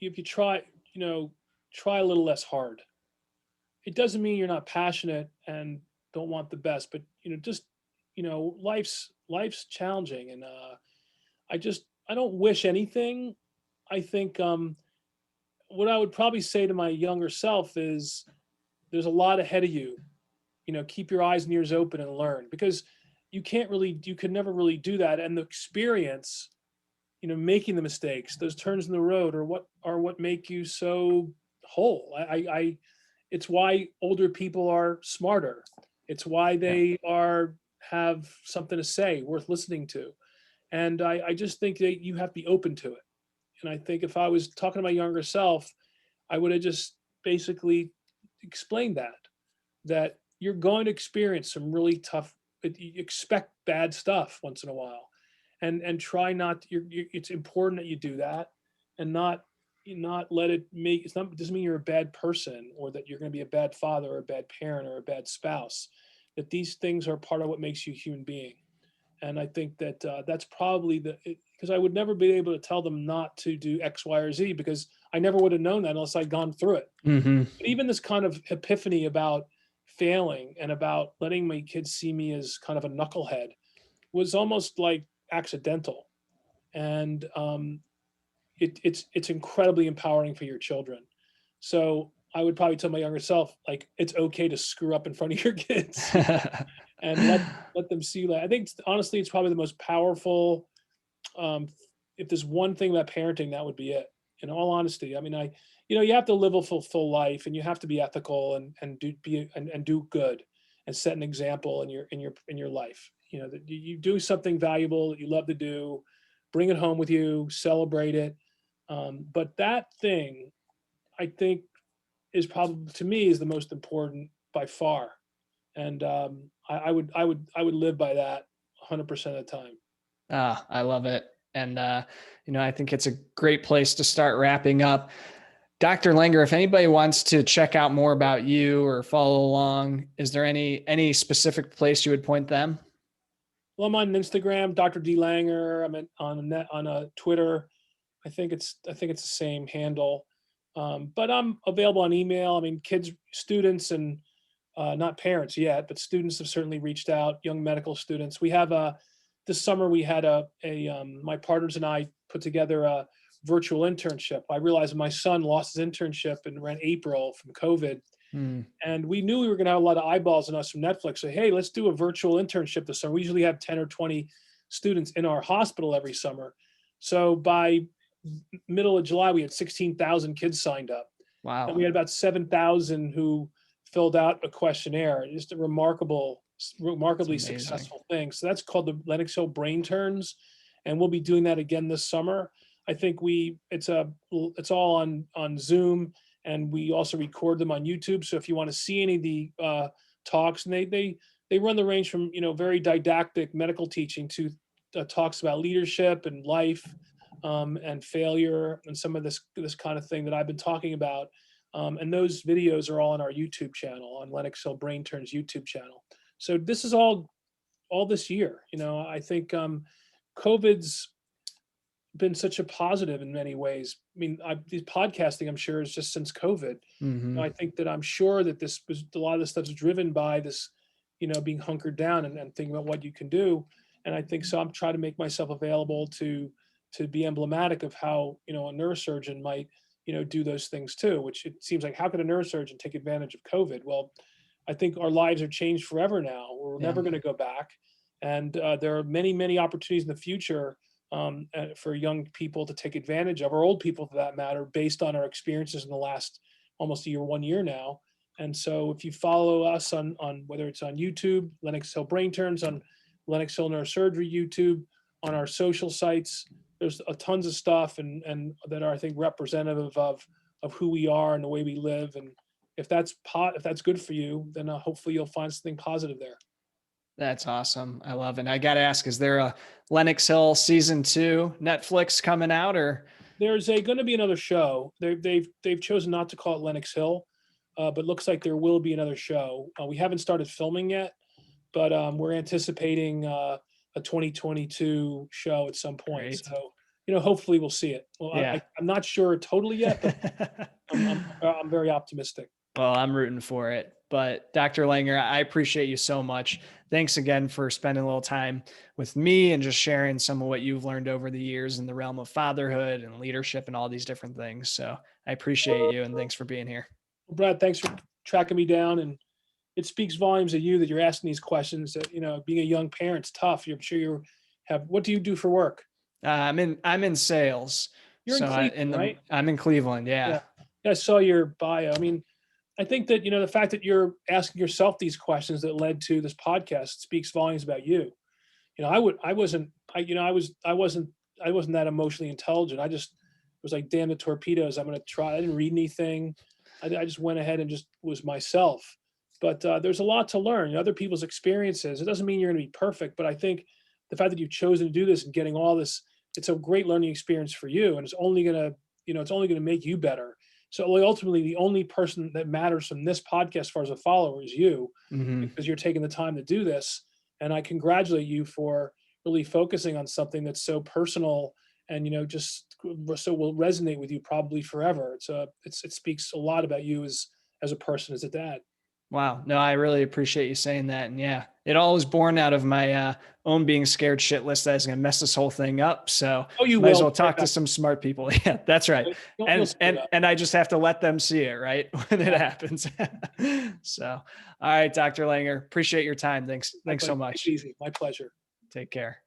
if you try a little less hard. It doesn't mean you're not passionate and don't want the best, but just life's challenging, and I don't wish anything. I think what I would probably say to my younger self is there's a lot ahead of you. Keep your eyes and ears open and learn, because you could never really do that, and the experience, making the mistakes, those turns in the road, are what make you so whole. It's why older people are smarter. It's why yeah. they have something to say worth listening to. And I just think that you have to be open to it. And I think if I was talking to my younger self, I would have just basically explained that you're going to experience some really tough, you expect bad stuff once in a while, and try not it's important that you do that, and not let it make it's not doesn't mean you're a bad person, or that you're going to be a bad father or a bad parent or a bad spouse. That these things are part of what makes you a human being. And I think that that's probably because I would never be able to tell them not to do X, Y, or Z, because I never would have known that unless I'd gone through it. Hmm. But even this kind of epiphany about failing and about letting my kids see me as kind of a knucklehead was almost like accidental. And it's incredibly empowering for your children. So I would probably tell my younger self, like, it's okay to screw up in front of your kids, and let them see that. I think honestly, it's probably the most powerful. Um, if there's one thing about parenting, that would be it. In all honesty, I mean, you have to live a full life, and you have to be ethical, and do good, and set an example in your life. That you do something valuable that you love to do, bring it home with you, celebrate it. But that thing, I think, is probably, to me, is the most important by far. And I would live by that 100% of the time. I love it. And, I think it's a great place to start wrapping up. Dr. Langer, if anybody wants to check out more about you or follow along, is there any specific place you would point them? Well, I'm on Instagram, Dr. D Langer. I'm on a Twitter. I think it's the same handle. But I'm available on email. I mean, kids, students, and not parents yet, but students have certainly reached out. Young medical students. We have this summer we had my partners and I put together a virtual internship. I realized my son lost his internship in around April from COVID, Hmm. and we knew we were going to have a lot of eyeballs on us from Netflix. So, hey, let's do a virtual internship this summer. We usually have 10 or 20 students in our hospital every summer. So by middle of July, we had 16,000 kids signed up. And Wow. we had about 7,000 who filled out a questionnaire. Just a That's remarkably amazing. successful thing. So that's called the Lennox Hill Brain Turns, and we'll be doing that again this summer. I think it's all on Zoom, and we also record them on YouTube. So if you want to see any of the talks, and they run the range from very didactic medical teaching to talks about leadership and life, and failure, and some of this kind of thing that I've been talking about. And those videos are all on our YouTube channel, on Lennox Hill Brain Turns YouTube channel. So this is all this year. I think COVID's been such a positive in many ways. I mean, the podcasting, I'm sure, is just since COVID. Hmm. I think that I'm sure that this was a lot of this stuff is driven by this, being hunkered down and thinking about what you can do. And I think so. I'm trying to make myself available to be emblematic of how a neurosurgeon might do those things too. Which it seems like, how could a neurosurgeon take advantage of COVID? Well, I think our lives are changed forever now. We're Yeah. never going to go back, and there are many opportunities in the future for young people to take advantage of, or old people for that matter, based on our experiences in the last almost 1 year now. And so if you follow us on whether it's on YouTube, Lennox Hill Brain Turns, on Lennox Hill Neurosurgery YouTube, on our social sites, there's tons of stuff and that are, I think, representative of who we are and the way we live. And if that's good for you, then hopefully you'll find something positive there. That's awesome. I love it. And I got to ask, is there a Lenox Hill season 2 Netflix coming out or? There's going to be another show. They've chosen not to call it Lenox Hill, but looks like there will be another show. We haven't started filming yet, but we're anticipating a 2022 show at some point. Great. So hopefully we'll see it. Well, Yeah. I'm not sure totally yet, but I'm very optimistic. Well, I'm rooting for it. But Dr. Langer, I appreciate you so much. Thanks again for spending a little time with me and just sharing some of what you've learned over the years in the realm of fatherhood and leadership and all these different things. So I appreciate you and thanks for being here. Well, Brad, thanks for tracking me down, and it speaks volumes of you that you're asking these questions. That being a young parent's tough. I'm sure you have. What do you do for work? I'm in sales. You're in So Cleveland, right? I'm in Cleveland. Yeah. Yeah. I saw your bio. I mean, I think that the fact that you're asking yourself these questions that led to this podcast speaks volumes about you. I wasn't that emotionally intelligent. I just was like, damn the torpedoes. I'm going to try. I didn't read anything. I just went ahead and just was myself. But there's a lot to learn. Other people's experiences. It doesn't mean you're going to be perfect, but I think the fact that you've chosen to do this and getting all this, it's a great learning experience for you, and it's only going to make you better. So ultimately, the only person that matters from this podcast, as far as a follower, is you, Hmm. because you're taking the time to do this. And I congratulate you for really focusing on something that's so personal and just so will resonate with you probably forever. It speaks a lot about you as a person, as a dad. Wow. No, I really appreciate you saying that. And yeah, it all was born out of my own being scared shitless that I was going to mess this whole thing up. So Oh, you might as will. well talk to some smart people. Yeah, that's right. You'll And, screw it and, up. and I just have to let them see it, right? When it happens. So, all right, Dr. Langer, appreciate your time. Thanks. Thanks so Take it much. easy. My pleasure. Take care.